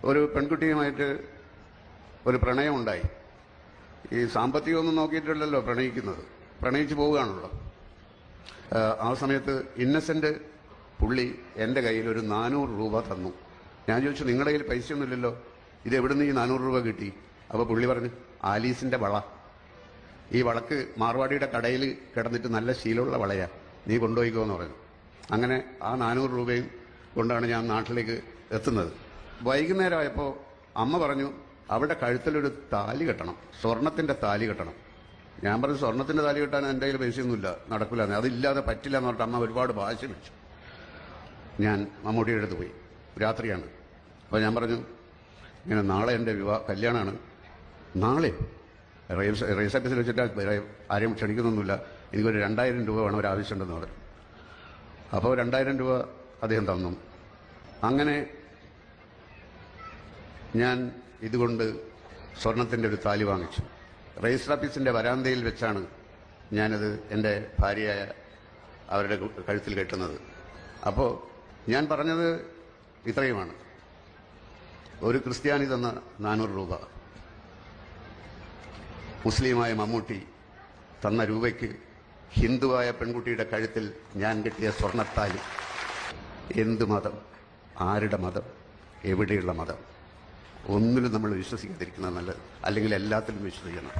ഒരു പെൺകുട്ടിയുമായിട്ട് ഒരു പ്രണയമുണ്ടായി. ഈ സാമ്പത്തികമൊന്നും നോക്കിയിട്ടല്ലല്ലോ പ്രണയിക്കുന്നത്, പ്രണയിച്ചു പോവുകയാണല്ലോ. ആ സമയത്ത് ഇന്നസെന്റ് പുള്ളി എൻ്റെ കയ്യിൽ ഒരു 400 രൂപ തന്നു. ഞാൻ ചോദിച്ചു, നിങ്ങളുടെ കയ്യിൽ പൈസയൊന്നുമില്ലല്ലോ, ഇത് എവിടുന്ന് ഈ 400 രൂപ കിട്ടി? അപ്പോൾ പുള്ളി പറഞ്ഞു, ആലീസിന്റെ വള. ഈ വളക്ക് മാർവാടിയുടെ കടയിൽ കിടന്നിട്ട് നല്ല ശീലമുള്ള വളയാ, നീ കൊണ്ടുപോയിക്കോ എന്ന് പറഞ്ഞു. അങ്ങനെ ആ 400 രൂപയും കൊണ്ടാണ് ഞാൻ നാട്ടിലേക്ക് എത്തുന്നത്. വൈകുന്നേരമായപ്പോൾ അമ്മ പറഞ്ഞു, അവിടെ കഴുത്തിലൊരു താലി കെട്ടണം, സ്വർണത്തിന്റെ താലി കെട്ടണം. ഞാൻ പറഞ്ഞു, സ്വർണത്തിന്റെ താലി കെട്ടാൻ എൻ്റെ കയ്യിൽ പൈസയൊന്നുമില്ല, നടക്കില്ല, അതില്ലാതെ പറ്റില്ല എന്ന് പറഞ്ഞിട്ട് അമ്മ ഒരുപാട് വാശി വെച്ചു. ഞാൻ മമ്മൂട്ടിയുടെ അടുത്ത് പോയി, രാത്രിയാണ്. അപ്പോൾ ഞാൻ പറഞ്ഞു, ഇങ്ങനെ നാളെ എൻ്റെ കല്യാണമാണ്. നാളെ റേസ് ഓഫീസിൽ വെച്ചിട്ട് ആരെയും ക്ഷണിക്കുന്നൊന്നുമില്ല, എനിക്കൊരു 2000 രൂപ വേണം, ഒരു ആവശ്യമുണ്ടെന്ന് പറഞ്ഞു. അപ്പോൾ 2000 രൂപ അദ്ദേഹം തന്നു. അങ്ങനെ ഞാൻ ഇതുകൊണ്ട് സ്വർണത്തിൻ്റെ ഒരു താലി വാങ്ങിച്ചു. രജിസ്റ്റർ ഓഫീസിന്റെ വരാന്തയിൽ വെച്ചാണ് ഞാനത് എൻ്റെ ഭാര്യയായ അവരുടെ കഴുത്തിൽ കെട്ടുന്നത്. അപ്പോൾ ഞാൻ പറഞ്ഞത് ഇത്രയുമാണ്: ഒരു ക്രിസ്ത്യാനി തന്ന 400 രൂപ, മുസ്ലിമായ മമ്മൂട്ടി തന്ന രൂപയ്ക്ക് ഹിന്ദുവായ പെൺകുട്ടിയുടെ കഴുത്തിൽ ഞാൻ കെട്ടിയ സ്വർണത്താലി. എന്ത് മതം, ആരുടെ മതം, എവിടെയുള്ള മതം, ഒന്നിലും നമ്മൾ വിശ്വസിക്കാതിരിക്കുന്നത് നല്ലത്. അല്ലെങ്കിൽ എല്ലാത്തിലും വിശ്വസിക്കണം.